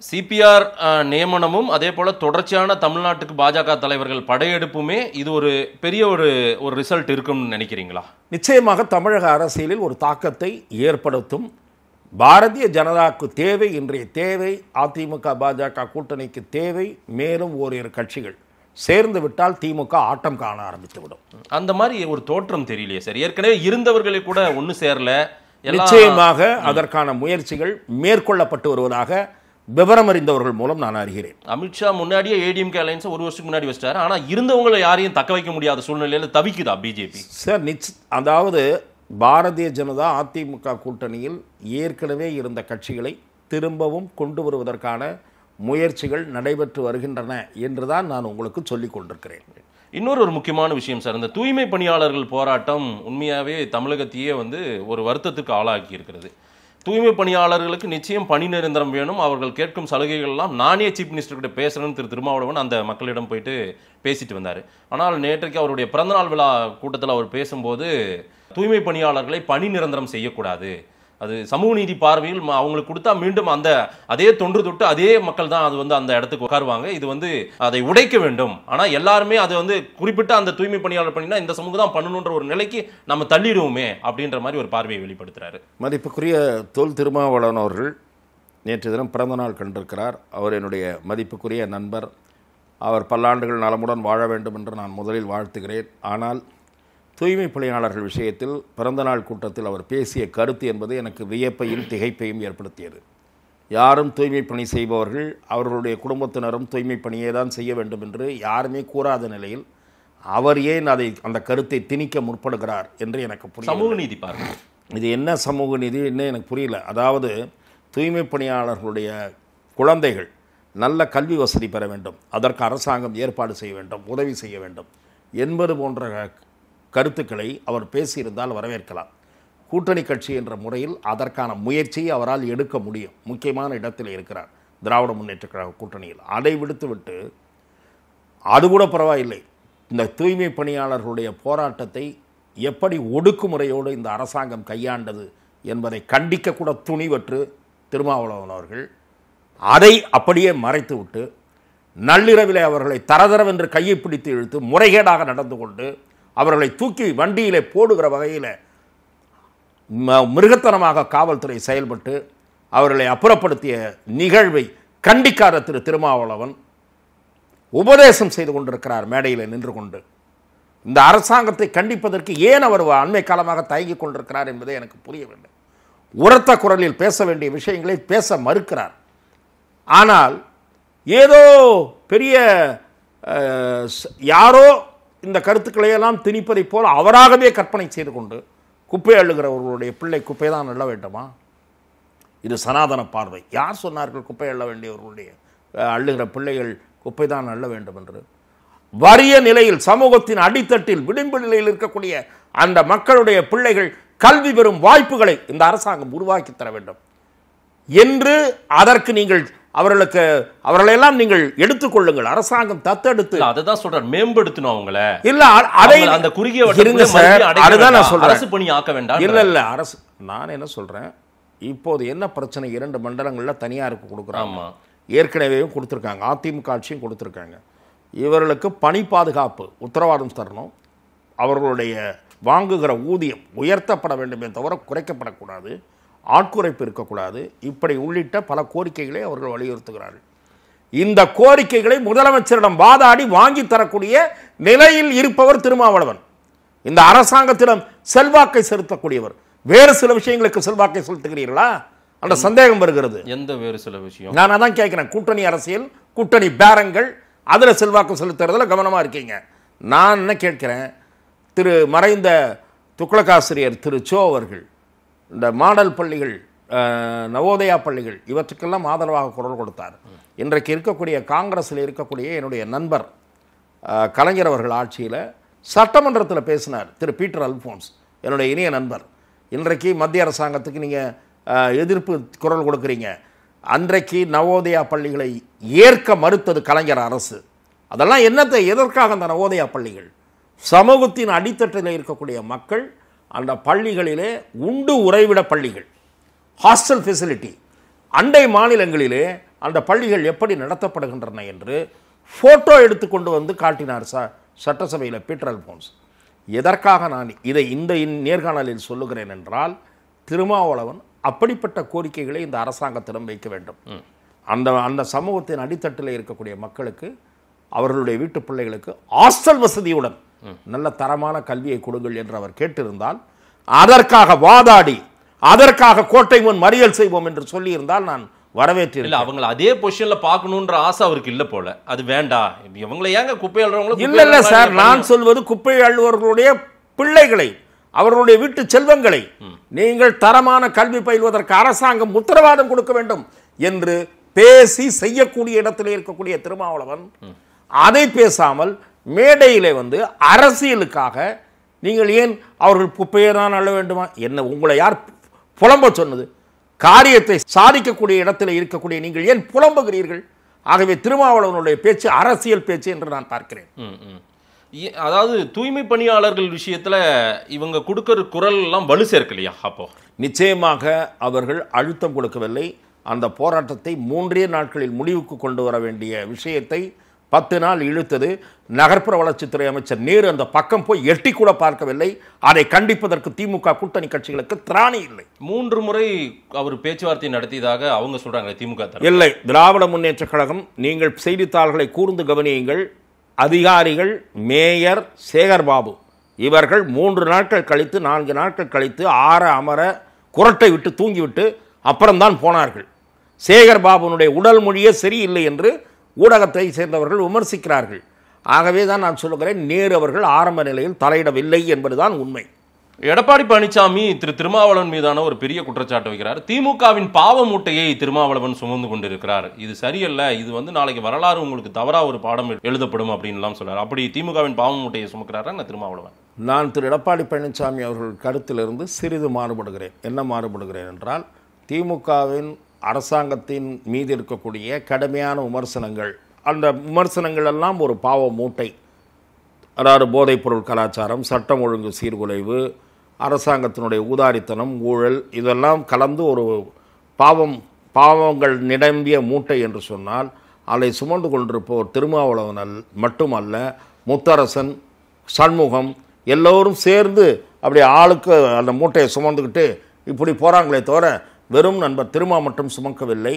சிபிஆர் நியமனமும் அதே போல தொடர்ச்சியான தமிழ்நாட்டுக்கு பாஜக தலைவர்கள் படையெடுப்புமே இது ஒரு பெரிய ஒரு ரிசல்ட் இருக்கும்னு நினைக்கிறீங்களா? நிச்சயமாக தமிழக அரசியலில் ஒரு தாக்கத்தை ஏற்படுத்தும். பாரதிய ஜனதாவுக்கு தேவை, இன்றைய தேவை அதிமுக பாஜக கூட்டணிக்கு தேவை மேலும் ஓரிரு கட்சிகள். சேர்ந்து விட்டால் திமுக ஆட்டம் காண ஆரம்பித்து விடும். அந்த மாதிரி ஒரு தோற்றம் தெரியலையே சார். ஏற்கனவே இருந்தவர்களை கூட ஒன்று சேரல. நிச்சயமாக அதற்கான முயற்சிகள் மேற்கொள்ளப்பட்டு வருவதாக விவரம் அறிந்தவர்கள் மூலம் நான் அறிகிறேன். அமித்ஷா முன்னாடியே ஏடிஎம்கே அலையன்ஸ் ஒரு வருஷத்துக்கு முன்னாடி வச்சிட்டாரு. ஆனால் இருந்தவங்களை யாரையும் தக்க வைக்க முடியாத சூழ்நிலையில் தவிக்குதா பிஜேபி சார்? அதாவது பாரதிய ஜனதா அதிமுக கூட்டணியில் ஏற்கனவே இருந்த கட்சிகளை திரும்பவும் கொண்டு வருவதற்கான முயற்சிகள் நடைபெற்று வருகின்றன என்றுதான் நான் உங்களுக்கு சொல்லிக் கொண்டிருக்கிறேன். இன்னொரு முக்கியமான விஷயம் சார், இந்த தூய்மை பணியாளர்கள் போராட்டம் உண்மையாகவே தமிழகத்தையே ஒரு வருத்தத்துக்கு ஆளாக்கி இருக்கிறது. தூய்மை பணியாளர்களுக்கு நிச்சயம் பணி நிரந்தரம் வேணும், அவர்கள் கேட்கும் சலுகைகள் எல்லாம் நானே சீஃப் மினிஸ்டர் கிட்ட பேசுறேன்னு திரு திருமாவளவன் அந்த மக்களிடம் போயிட்டு பேசிட்டு வந்தார். ஆனால் நேற்றைக்கு அவருடைய பிறந்தநாள் விழா கூட்டத்தில் அவர் பேசும்போது தூய்மை பணியாளர்களை பணி நிரந்தரம் செய்யக்கூடாது, அது சமூக நீதி பார்வையில் அவங்களுக்கு கொடுத்தா மீண்டும் அதே தொன்று தொட்டு அதே மக்கள் தான் அது அந்த இடத்துக்கு உட்காருவாங்க, இது அதை உடைக்க வேண்டும். ஆனால் எல்லாருமே அது குறிப்பிட்ட அந்த தூய்மை பணியாளர் பண்ணினா இந்த சமூகம் தான் பண்ணணுன்ற ஒரு நிலைக்கு நம்ம தள்ளிடுவோமே அப்படின்ற மாதிரி ஒரு பார்வையை வெளிப்படுத்துறாரு. மதிப்புக்குரிய தொல் திருமாவளவன் அவர்கள் நேற்று தினம் பிறந்தநாள் கண்டிருக்கிறார். அவர் என்னுடைய மதிப்புக்குரிய நண்பர். அவர் பல்லாண்டுகள் நலமுடன் வாழ வேண்டும் என்று நான் முதலில் வாழ்த்துகிறேன். ஆனால் தூய்மை பணியாளர்கள் விஷயத்தில் பிறந்தநாள் கூட்டத்தில் அவர் பேசிய கருத்து என்பது எனக்கு வியப்பையும் திகைப்பையும் ஏற்படுத்தியது. யாரும் தூய்மை பணி செய்பவர்கள் அவர்களுடைய குடும்பத்தினரும் தூய்மை பணியை தான் செய்ய வேண்டும் என்று யாருமே கூறாத நிலையில் அவர் ஏன் அந்த கருத்தை திணிக்க முற்படுகிறார் என்று எனக்கு புரியல. சமூக நீதி பாருங்க, இது என்ன சமூக நீதி என்ன எனக்கு புரியல. அதாவது தூய்மை பணியாளர்களுடைய குழந்தைகள் நல்ல கல்வி வசதி பெற வேண்டும், அதற்கு அரசாங்கம் ஏற்பாடு செய்ய வேண்டும், உதவி செய்ய வேண்டும் என்பது போன்ற கருத்துக்களை அவர் பேசியிருந்தால் வரவேற்கலாம். கூட்டணி கட்சி என்ற முறையில் அதற்கான முயற்சியை அவரால் எடுக்க முடியும். முக்கியமான இடத்தில் இருக்கிறார் திராவிட முன்னேற்ற கழக கூட்டணியில். அதை விடுத்துவிட்டு அது கூட பரவாயில்லை, இந்த தூய்மை பணியாளர்களுடைய போராட்டத்தை எப்படி ஒடுக்குமுறையோடு இந்த அரசாங்கம் கையாண்டது என்பதை கண்டிக்க கூட துணிவற்று திருமாவளவன் அவர்கள் அதை அப்படியே மறைத்து விட்டு நள்ளிரவிலே அவர்களை தரதரவென்று கையை பிடித்து இழுத்து முறைகேடாக நடந்து கொண்டு அவர்களை தூக்கி வண்டியிலே போடுகிற வகையில் மிருகத்தனமாக காவல்துறை செயல்பட்டு அவர்களை அப்புறப்படுத்திய நிகழ்வை கண்டிக்காத திரு திருமாவளவன் உபதேசம் செய்து கொண்டிருக்கிறார் மேடையில் நின்று கொண்டு. இந்த அரசாங்கத்தை கண்டிப்பதற்கு ஏன் அவர் அண்மை காலமாக தயங்கிக் கொண்டிருக்கிறார் என்பதை எனக்கு புரியவில்லை. உரத்த குரலில் பேச வேண்டிய விஷயங்களை பேச மறுக்கிறார். ஆனால் ஏதோ பெரிய யாரோ இந்த கருத்துக்களையெல்லாம் திணிப்பதை போல் அவராகவே கற்பனை செய்து கொண்டு குப்பை அள்ளுகிறவர்களுடைய பிள்ளை குப்பை தான் அள்ள வேண்டுமா? இது சனாதன பார்வை. யார் சொன்னார்கள் குப்பை அள்ள வேண்டியவர்களுடைய அள்ளுகிற பிள்ளைகள் குப்பை தான் அள்ள வேண்டும் என்று? வறிய நிலையில் சமூகத்தின் அடித்தட்டில் விளிம்பு நிலையில் இருக்கக்கூடிய அந்த மக்களுடைய பிள்ளைகள் கல்வி பெறும் வாய்ப்புகளை இந்த அரசாங்கம் உருவாக்கி தர வேண்டும் என்று அதற்கு நீங்கள் அவர்களெல்லாம் நீங்கள் எடுத்துக்கொள்ளுங்கள். அரசாங்கம் தத்தெடுத்து அதுதான் சொல்றார், மேம்படுத்தணும் அவங்கள. இல்ல அதை அந்த குறுகிய அதுதான் நான் சொல்றேன், அரசு பணி ஆக்க வேண்டாம். இல்ல அரசு நான் என்ன சொல்றேன், இப்போது என்ன பிரச்சனை, 2 மண்டலங்கள்ல தனியாருக்கு கொடுக்குறாங்க, ஏற்கனவே கொடுத்துருக்காங்க, அதிமுக ஆட்சியும் கொடுத்துருக்காங்க. இவர்களுக்கு பணி பாதுகாப்பு உத்தரவாதம் தரணும், அவர்களுடைய வாங்குகிற ஊதியம் உயர்த்தப்பட வேண்டுமே தவிர குறைக்கப்படக்கூடாது, ஆட்குறைப்பு இருக்கக்கூடாது, இப்படி உள்ளிட்ட பல கோரிக்கைகளை அவர்கள் வலியுறுத்துகிறார்கள். இந்த கோரிக்கைகளை முதலமைச்சரிடம் வாதாடி வாங்கி தரக்கூடிய நிலையில் இருப்பவர் திருமாவளவன். இந்த அரசாங்கத்திடம் செல்வாக்கை செலுத்தக்கூடியவர். வேறு சில விஷயங்களுக்கு செல்வாக்கை செலுத்துகிறீர்களா அந்த சந்தேகம் வருகிறது. எந்த வேறு சில விஷயம் நான் அதான் கேட்கிறேன். கூட்டணி அரசியல், கூட்டணி பேரங்கள், அதில் செல்வாக்கு செலுத்துறதுல கவனமாக இருக்கீங்க. நான் என்ன கேட்கிறேன், திரு மறைந்த துக்ளக்காசிரியர் திரு சோ அவர்கள் இந்த மாடல் பள்ளிகள், நவோதயா பள்ளிகள் இவற்றுக்கெல்லாம் ஆதரவாக குரல் கொடுத்தார். இன்றைக்கு இருக்கக்கூடிய காங்கிரஸில் இருக்கக்கூடிய என்னுடைய நண்பர் கலைஞர் அவர்கள் ஆட்சியில் சட்டமன்றத்தில் பேசினார் திரு பீட்டர் அல்போன்ஸ், என்னுடைய இனிய நண்பர். இன்றைக்கு மத்திய அரசாங்கத்துக்கு நீங்கள் எதிர்ப்பு குரல் கொடுக்குறீங்க. அன்றைக்கு நவோதயா பள்ளிகளை ஏற்க மறுத்தது கலைஞர் அரசு. அதெல்லாம் என்னத்தை, எதற்காக அந்த நவோதயா பள்ளிகள்? சமூகத்தின் அடித்தட்டில் இருக்கக்கூடிய மக்கள் அந்த பள்ளிகளிலே உண்டு உறைவிட பள்ளிகள், ஹாஸ்டல் ஃபெசிலிட்டி, அண்டை மாநிலங்களிலே அந்த பள்ளிகள் எப்படி நடத்தப்படுகின்றன என்று ஃபோட்டோ எடுத்துக்கொண்டு வந்து காட்டினார் சட்டசபையில் பீட்டர் அல்போன்ஸ். எதற்காக நான் இதை இந்த நேர்காணலில் சொல்லுகிறேன் என்றால், திருமாவளவன் அப்படிப்பட்ட கோரிக்கைகளை இந்த அரசாங்கத்திடம் வைக்க வேண்டும். அந்த சமூகத்தின் அடித்தட்டில் இருக்கக்கூடிய மக்களுக்கு அவர்களுடைய வீட்டு பிள்ளைகளுக்கு ஹாஸ்டல் வசதியுடன் நல்ல தரமான கல்வியை கொடுங்கள் என்று அவர் கேட்டிருந்தால், அதற்காக வாதாடி அதற்காக கோட்டை முன் மறியல் செய்வோம் என்று சொல்லி இருந்தால் நான் வரவேற்று. இல்ல அவங்களை அதே பொசிஷன்ல பார்க்கணும்ன்ற ஆசை அவருக்கு இல்ல போல, அது வேண்டாம். இவங்களை ஏங்க குப்பை அள்ளுறவங்க? இல்ல இல்ல சார், நான் சொல்வது குப்பை அள்ளுவர்களுடைய பிள்ளைகளை, அவர்களுடைய வீட்டு செல்வங்களை நீங்கள் தரமான கல்வி பயில்வதற்கு அரசாங்கம் உத்தரவாதம் கொடுக்க வேண்டும் என்று பேசி செய்யக்கூடிய இடத்தில் இருக்கக்கூடிய திருமாவளவன் அதை பேசாமல் மேடையிலே வந்து அரசியலுக்காக நீங்கள் ஏன் அவர்கள் குப்பையை தான் அள்ள வேண்டுமா? என்ன உங்களை யார் புலம்ப சொன்னது? காரியத்தை சாதிக்கக்கூடிய இடத்தில் இருக்கக்கூடிய நீங்கள் ஏன் புலம்புகிறீர்கள்? ஆகவே திருமாவளவனுடைய பேச்சு அரசியல் பேச்சு என்று நான் பார்க்கிறேன். அதாவது தூய்மை பணியாளர்கள் விஷயத்துல இவங்க கொடுக்கிற குரல் எல்லாம் வலு சேர்க்கலையா? அப்போ நிச்சயமாக அவர்கள் அழுத்தம் கொடுக்கவில்லை. அந்த போராட்டத்தை 3 நாட்களில் முடிவுக்கு கொண்டு வர வேண்டிய விஷயத்தை 10 நாள் இழுத்தது. நகர்ப்புற வளர்ச்சித்துறை அமைச்சர் நேரு அந்த பக்கம் போய் எட்டி கூட பார்க்கவில்லை. அதை கண்டிப்பதற்கு திமுக கூட்டணி கட்சிகளுக்கு திராணி இல்லை. 3 முறை அவர் பேச்சுவார்த்தை நடத்தியதாக அவங்க சொல்றாங்க திமுக. இல்லை, திராவிட முன்னேற்ற கழகம், நீங்கள் செய்தித்தாள்களை கூர்ந்து கவனியுங்கள். அதிகாரிகள், மேயர் சேகர்பாபு இவர்கள் 3 நாட்கள் கழித்து 4 நாட்கள் கழித்து ஆற அமர குரட்டை விட்டு தூங்கிவிட்டு அப்புறம்தான் போனார்கள். சேகர்பாபுனுடைய உடல் மொழியே சரியில்லை என்று ஊடகத்தை சேர்ந்தவர்கள் விமர்சிக்கிறார்கள். ஆகவே தான் நான் சொல்லுகிறேன், நேரு அவர்கள் ஆரம்ப நிலையில் தலையிடவில்லை என்பதுதான் உண்மை. எடப்பாடி பழனிசாமி திருமாவளவன் மீதான ஒரு பெரிய குற்றச்சாட்டு வைக்கிறார். திமுகவின் பாவ மூட்டையை திருமாவளவன் சுமந்து கொண்டிருக்கிறார், இது சரியல்ல, இது வந்து நாளைக்கு வரலாறு உங்களுக்கு தவறா ஒரு பாடம் எழுதப்படும் அப்படின்லாம் சொல்றாரு. அப்படி திமுகவின் பாவ மூட்டையை சுமக்கிறாரா திருமாவளவன்? நான் திரு எடப்பாடி பழனிசாமி அவர்கள் கருத்திலிருந்து சிறிது மாறுபடுகிறேன். என்ன மாறுபடுகிறேன் என்றால், திமுகவின் அரசாங்கத்தின் மீது இருக்கக்கூடிய கடுமையான விமர்சனங்கள், அந்த விமர்சனங்கள் எல்லாம் ஒரு பாவ மூட்டை. அதாவது போதைப்பொருள் கலாச்சாரம், சட்டம் ஒழுங்கு சீர்குலைவு, அரசாங்கத்தினுடைய ஊதாரித்தனம், ஊழல், இதெல்லாம் கலந்து ஒரு பாவங்கள் நிரம்பிய மூட்டை என்று சொன்னால், அதை சுமந்து கொண்டிருப்போர் திருமாவளவன் மட்டுமல்ல, முத்தரசன், சண்முகம் எல்லோரும் சேர்ந்து அப்படி ஆளுக்கு அந்த மூட்டையை சுமந்துக்கிட்டு இப்படி போகிறாங்களே தவிர வெறும் நண்பர் திருமா மட்டும் சுமக்கவில்லை.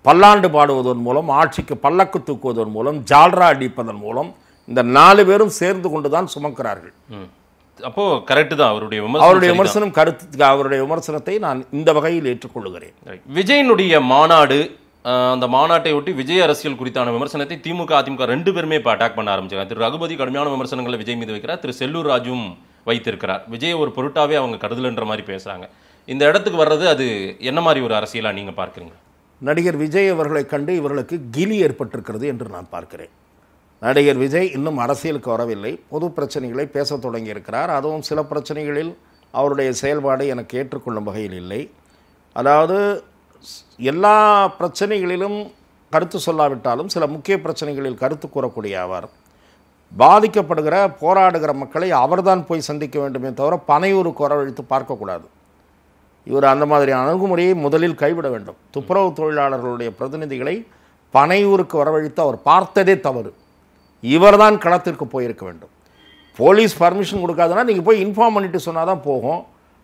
பல்லாண்டு பாடுவதன் மூலம், ஆட்சிக்கு பல்லக்கு தூக்குவதன் மூலம், ஜால்ரா அடிப்பதன் மூலம் இந்த 4 பேரும் சேர்ந்து கொண்டுதான் சுமக்கிறார்கள். அப்போ கரெக்ட் தான் அவருடைய விமர்சனம். அவருடைய விமர்சனத்தை நான் இந்த வகையில் ஏற்றுக்கொள்கிறேன். விஜயனுடைய மாநாடு, அந்த மாநாட்டை ஒட்டி விஜய் அரசியல் குறித்தான விமர்சனத்தை திமுக அதிமுக 2 பேருமே இப்போ அட்டாக் பண்ண ஆரம்பிச்சாங்க. திரு ரகுபதி கடுமையான விமர்சனங்களை விஜய் மீது வைக்கிறார், திரு செல்லூர் ராஜும் வைத்திருக்கிறார். விஜய் ஒரு பொருட்டாவே அவங்க கருதலன்ற மாதிரி பேசுறாங்க. இந்த இடத்துக்கு வர்றது அது என்ன மாதிரி ஒரு அரசியலா நீங்க பார்க்குறீங்க? நடிகர் விஜய் அவர்களை கண்டு இவர்களுக்கு கிலி ஏற்பட்டிருக்கிறது என்று நான் பார்க்கிறேன். நடிகர் விஜய் இன்னும் அரசியலுக்கு வரவில்லை, பொது பிரச்சனைகளை பேச தொடங்கி இருக்கிறார். அதுவும் சில பிரச்சனைகளில் அவருடைய செயல்பாடு எனக்கு ஏற்றுக்கொள்ளும் வகையில் இல்லை. அதாவது எல்லா பிரச்சனைகளிலும் கருத்து சொல்லாவிட்டாலும் சில முக்கிய பிரச்சனைகளில் கருத்து கூறக்கூடிய அவர் பாதிக்கப்படுகிற போராடுகிற மக்களை அவர்தான் போய் சந்திக்க வேண்டுமே தவிர பனையூருக்கு வரவழைத்து பார்க்கக்கூடாது. இவர் அந்த மாதிரியான அணுகுமுறையை முதலில் கைவிட வேண்டும். துப்புரவு தொழிலாளர்களுடைய பிரதிநிதிகளை பனையூருக்கு வரவழைத்து அவர் பார்த்ததே தவறு. இவர்தான் களத்திற்கு போயிருக்க வேண்டும். போலீஸ் பர்மிஷன் கொடுக்காதுன்னா நீங்கள் போய் இன்ஃபார்ம் பண்ணிட்டு சொன்னால் தான் போகும்.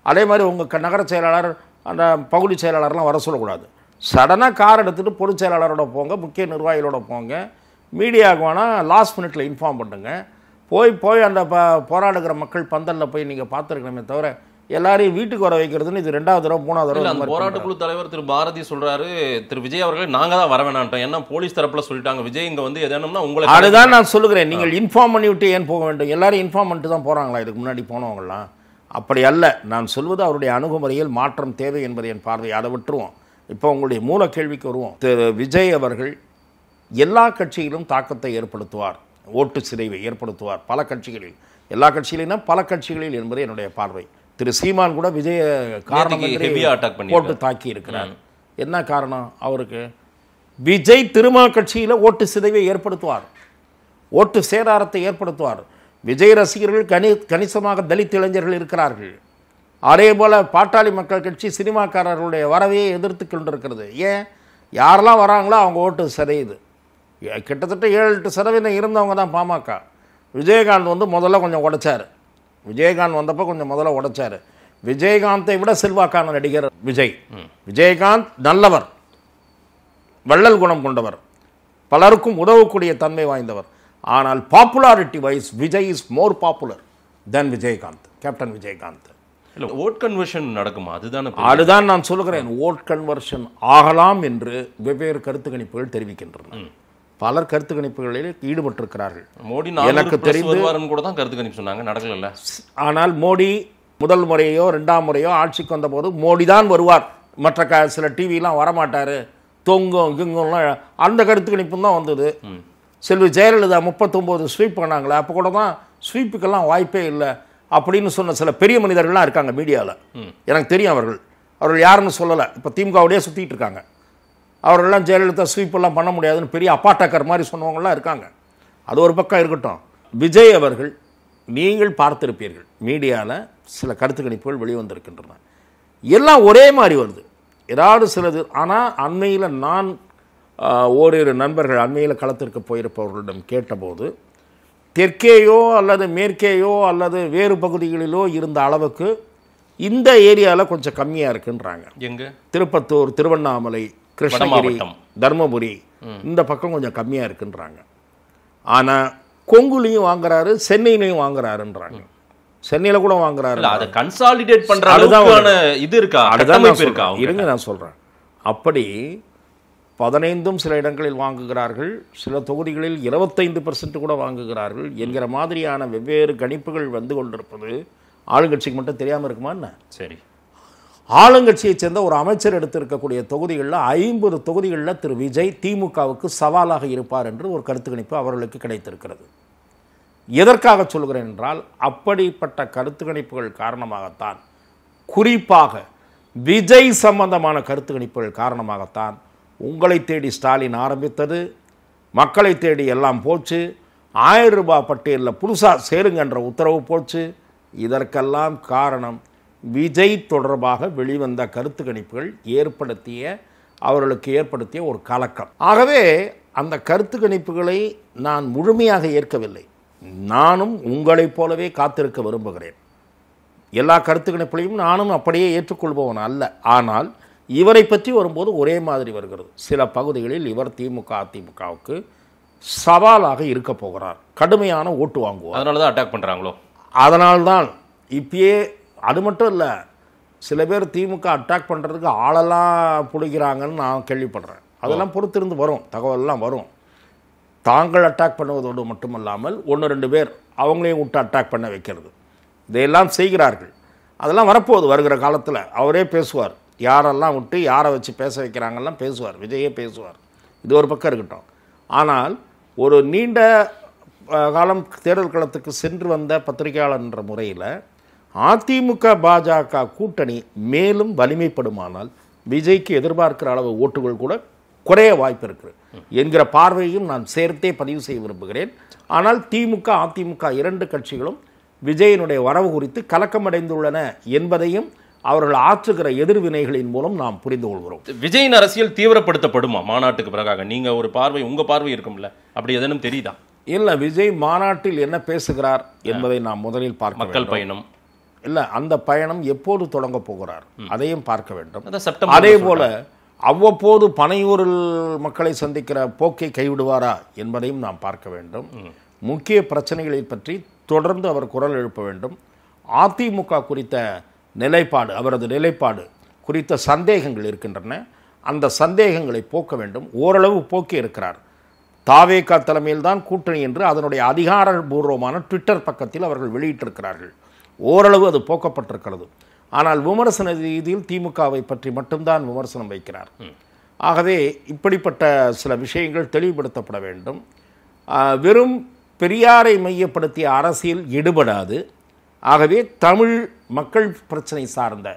அதே மாதிரி உங்கள் நகர செயலாளர், அந்த பகுதி செயலாளர்லாம் வர சொல்லக்கூடாது. சடனாக கார் எடுத்துகிட்டு பொதுச் செயலாளரோட போங்க, முக்கிய நிர்வாகிகளோட போங்க, மீடியாவுக்கு வேணால் லாஸ்ட் மினிட்ல இன்ஃபார்ம் பண்ணுங்க. போய் அந்த போராடுகிற மக்கள் பந்தலில் போய் நீங்கள் பார்த்துருக்கணுமே தவிர எல்லாரையும் வீட்டுக்கு வர வைக்கிறதுன்னு இது 2வது தடவை 3வது தடவை. அந்த போராட்ட குழு தலைவர் திரு பாரதி சொல்றாரு, திரு விஜய் அவர்கள் நாங்க தான் வர வேணாம்ட்டோம், ஏன்னா போலீஸ் தரப்புல சொல்லிட்டாங்க விஜய் இங்க வந்து எதனா உங்களை. அதுதான் நான் சொல்லுகிறேன், நீங்கள் இன்ஃபார்ம் பண்ணிவிட்டு ஏன் போக வேண்டும்? எல்லாரும் இன்ஃபார்ம் பண்ணிட்டு தான் போகிறாங்களா இதுக்கு முன்னாடி போனவங்களாம்? அப்படி அல்ல. நான் சொல்வது அவருடைய அணுகுமுறையில் மாற்றம் தேவை என்பது என் பார்வை. அதை விட்டுருவோம். இப்போ உங்களுடைய மூல கேள்விக்கு வருவோம். திரு விஜய் அவர்கள் எல்லா கட்சியிலும் தாக்கத்தை ஏற்படுத்துவார், ஓட்டு சிதைவை ஏற்படுத்துவார். பல கட்சிகளில், எல்லா கட்சியிலும் பல கட்சிகளில் என்பது என்னுடைய பார்வை. திரு சீமான் கூட விஜய காரணம் போட்டு தாக்கி இருக்கிறார். என்ன காரணம்? அவருக்கு விஜய் திருமா கட்சியில் ஓட்டு சிதைவை ஏற்படுத்துவார், ஓட்டு சேதாரத்தை ஏற்படுத்துவார். விஜய் ரசிகர்கள் கணிசமாக தலித் இளைஞர்கள் இருக்கிறார்கள். அதே போல் பாட்டாளி மக்கள் கட்சி சினிமாக்காரர்களுடைய வரவையை எதிர்த்து கொண்டிருக்கிறது. ஏன்? யாரெல்லாம் வராங்களோ அவங்க ஓட்டு சிதையுது. கிட்டத்தட்ட 7-8% இருந்தவங்க தான் பாமக. விஜயகாந்த் வந்து முதல்ல கொஞ்சம் உடைச்சார். விஜயகாந்த் வந்தப்போ கொஞ்சம் முதல்ல உடைச்சார். விஜயகாந்தை விட செல்வாக்கான நடிகர் விஜய். விஜயகாந்த் நல்லவர், வள்ளல் குணம் கொண்டவர். பலருக்கும் உதவக்கூடிய தன்மை வாய்ந்தவர். ஆனால் popularity wise Vijay is more popular then Vijayakanth, captain Vijayakanth. இல்லை, ஓட் கன்வர்ஷன் நடக்குமா? அதுதான் நான் சொல்லுகிறேன். ஓட் கன்வர்ஷன் ஆகலாம் என்று வெவ்வேறு கருத்து கணிப்புகள் தெரிவிக்கின்றன. பலர் கருத்து கணிப்புகளில் ஈடுபட்டிருக்கிறார்கள். மோடி எனக்கு தெரிந்து கூட தான் கருத்து கணிப்பு சொன்னாங்க, நடக்கல. ஆனால் மோடி முதல் முறையோ 2ஆம் முறையோ ஆட்சிக்கு வந்தபோது மோடி தான் வருவார், மற்ற சில டிவிலாம் வரமாட்டார், தொங்கும் கிங்கும்லாம், அந்த கருத்து கணிப்பு தான் வந்தது. செல்வி ஜெயலலிதா 39 ஸ்வீப் பண்ணாங்களே, அப்போ கூட தான் ஸ்வீப்புக்கெல்லாம் வாய்ப்பே இல்லை அப்படின்னு சொன்ன சில பெரிய மனிதர்கள்லாம் இருக்காங்க மீடியாவில். எனக்கு தெரியும் அவர்கள் யாருன்னு சொல்லலை. இப்போ திமுகவுடைய சுற்றிட்டு இருக்காங்க. அவர்களெல்லாம் ஜெயலலிதா ஸ்வீப்பெல்லாம் பண்ண முடியாதுன்னு பெரிய அப்பாட்டக்கர் மாதிரி சொன்னவங்களாம் இருக்காங்க. அது ஒரு பக்கம் இருக்கட்டும். விஜய் அவர்கள், நீங்கள் பார்த்திருப்பீர்கள் மீடியாவில் சில கருத்து கணிப்புகள் வெளிவந்திருக்கின்றன. எல்லாம் ஒரே மாதிரி வருது, ஏதாவது சிலது. ஆனால் அண்மையில் நான் ஓரிரு நண்பர்கள் அண்மையில் களத்திற்கு போயிருப்பவர்களிடம் கேட்டபோது, தெற்கேயோ அல்லது மேற்கேயோ அல்லது வேறு பகுதிகளிலோ இருந்த அளவுக்கு இந்த ஏரியாவில் கொஞ்சம் கம்மியாக இருக்குன்றாங்க. எங்கே? திருப்பத்தூர், திருவண்ணாமலை, கிருஷ்ணகிரி, தர்மபுரி, இந்த பக்கம் கொஞ்சம் கம்மியாக இருக்குன்றாங்க. ஆனால் கொங்குலையும் வாங்குறாரு, சென்னையிலையும் வாங்குறாருன்றாங்க. சென்னையில் கூட வாங்குறாரு. அதை கன்சாலிடேட் பண்ற அளவுக்கான இது இருக்கா? இருங்க நான் சொல்கிறேன். அப்படி 15 சில இடங்களில் வாங்குகிறார்கள், சில தொகுதிகளில் 25% கூட வாங்குகிறார்கள் என்கிற மாதிரியான வெவ்வேறு கணிப்புகள் வந்து கொண்டிருப்பது ஆளுங்கட்சிக்கு மட்டும் தெரியாமல் இருக்குமா என்ன? சரி, ஆளுங்கட்சியைச் சேர்ந்த ஒரு அமைச்சர் எடுத்திருக்கக்கூடிய தொகுதிகளில் 50 தொகுதிகளில் திரு விஜய் திமுகவுக்கு சவாலாக இருப்பார் என்று ஒரு கருத்து கணிப்பு அவர்களுக்கு கிடைத்திருக்கிறது. எதற்காக சொல்கிறேன் என்றால், அப்படிப்பட்ட கருத்து கணிப்புகள் காரணமாகத்தான், குறிப்பாக விஜய் சம்பந்தமான கருத்து கணிப்புகள் காரணமாகத்தான் உங்களை தேடி ஸ்டாலின் ஆரம்பித்தது, மக்களை தேடி எல்லாம் போச்சு, 1000 ரூபாய் பட்டியலில் புதுசாக சேருங்கன்ற உத்தரவு போச்சு. இதற்கெல்லாம் காரணம் விஜய் தொடர்பாக வெளிவந்த கருத்து கணிப்புகள் அவர்களுக்கு ஏற்படுத்திய ஒரு கலக்கம். ஆகவே அந்த கருத்து கணிப்புகளை நான் முழுமையாக ஏற்கவில்லை. நானும் உங்களைப் போலவே காத்திருக்க விரும்புகிறேன். எல்லா கருத்து கணிப்புகளையும் நானும் அப்படியே ஏற்றுக்கொள்பவன் அல்ல. ஆனால் இவரை பற்றி வரும்போது ஒரே மாதிரி வருகிறது. சில பகுதிகளில் இவர் திமுக அதிமுகவுக்கு சவாலாக இருக்க போகிறார், கடுமையான ஓட்டு வாங்குவார். அதனால தான் அட்டாக் பண்ணுறாங்களோ? அதனால்தான் இப்பயே அது மட்டும் இல்லை, சில பேர் திமுக அட்டாக் பண்ணுறதுக்கு ஆளெல்லாம் பிடிக்கிறாங்கன்னு நான் கேள்விப்படுறேன். அதெல்லாம் பொறுத்திருந்து வரும், தகவலெல்லாம் வரும். தாங்கள் அட்டாக் பண்ணுவதோடு மட்டுமல்லாமல் 1-2 பேர் அவங்களையும் விட்டு அட்டாக் பண்ண வைக்கிறது, இதையெல்லாம் செய்கிறார்கள். அதெல்லாம் வரப்போகுது வருகிற காலத்தில். அவரே பேசுவார், யாரெல்லாம் விட்டு யாரை வச்சு பேச வைக்கிறாங்கலாம் பேசுவார், விஜயே பேசுவார். இது ஒரு பக்கம் இருக்கட்டும். ஆனால் ஒரு நீண்ட காலம் தேர்தல் களத்துக்கு சென்று வந்த பத்திரிகையாளர் என்ற முறையில் அதிமுக பாஜக கூட்டணி மேலும் வலிமைப்படுமானால் விஜய்க்கு எதிர்பார்க்கிற அளவு ஓட்டுகள் கூட குறைய வாய்ப்பு இருக்குது என்கிற பார்வையும் நான் சேர்த்தே பதிவு செய்ய விரும்புகிறேன். ஆனால் திமுக அதிமுக 2 கட்சிகளும் விஜயனுடைய வரவு குறித்து கலக்கமடைந்துள்ளன என்பதையும் அவர்கள் ஆற்றுகிற எதிர்வினைகளின் மூலம் நாம் புரிந்து கொள்கிறோம். விஜயின் அரசியல் தீவிரப்படுத்தப்படுமா மாநாட்டுக்கு பிறகாக? நீங்க ஒரு பார்வை, உங்க பார்வை இருக்கும்ல, அப்படி எதனும் தெரியுதா? இல்லை, விஜய் மாநாட்டில் என்ன பேசுகிறார் என்பதை நாம் முதலில் பார்க்க வேண்டும். மக்கள் பயணம் இல்லை, அந்த பயணம் எப்போது தொடங்க போகிறார் அதையும் பார்க்க வேண்டும். அதே போல அவ்வப்போது பனையூரில் மக்களை சந்திக்கிற போக்கை கைவிடுவாரா என்பதையும் நாம் பார்க்க வேண்டும். முக்கிய பிரச்சனைகளை பற்றி தொடர்ந்து அவர் குரல் எழுப்ப வேண்டும். அதிமுக குறித்த நிலைப்பாடு, அவரது நிலைப்பாடு குறித்த சந்தேகங்கள் இருக்கின்றன, அந்த சந்தேகங்களை போக்க வேண்டும். ஓரளவு போக்கி இருக்கிறார். தாவேகா தலைமையில் தான் கூட்டணி என்று அதனுடைய அதிகாரபூர்வமான ட்விட்டர் பக்கத்தில் அவர்கள் வெளியிட்டிருக்கிறார்கள். ஓரளவு அது போக்கப்பட்டிருக்கிறது. ஆனால் விமர்சன ரீதியில் திமுகவை பற்றி மட்டும்தான் விமர்சனம் வைக்கிறார். ஆகவே இப்படிப்பட்ட சில விஷயங்கள் தெளிவுபடுத்தப்பட வேண்டும். வெறும் பெரியாரை மையப்படுத்திய அரசியல் ஈடுபடாது. ஆகவே தமிழ் மக்கள் பிரச்சனை சார்ந்த,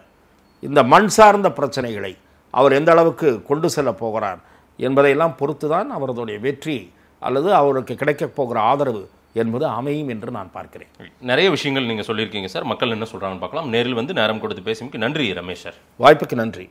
இந்த மண் சார்ந்த பிரச்சனைகளை அவர் எந்த அளவுக்கு கொண்டு செல்ல போகிறார் என்பதையெல்லாம் பொறுத்துதான் அவரதுடைய வெற்றி அல்லது அவருக்கு கிடைக்கப் போகிற ஆதரவு என்பது அமையும் என்று நான் பார்க்கிறேன். நிறைய விஷயங்கள் நீங்கள் சொல்லியிருக்கீங்க சார். மக்கள் என்ன சொல்கிறாங்கன்னு பார்க்கலாம். நேரில் வந்து நேரம் கொடுத்து பேசியமைக்கு நன்றி ரமேஷ் சார். வாய்ப்புக்கு நன்றி.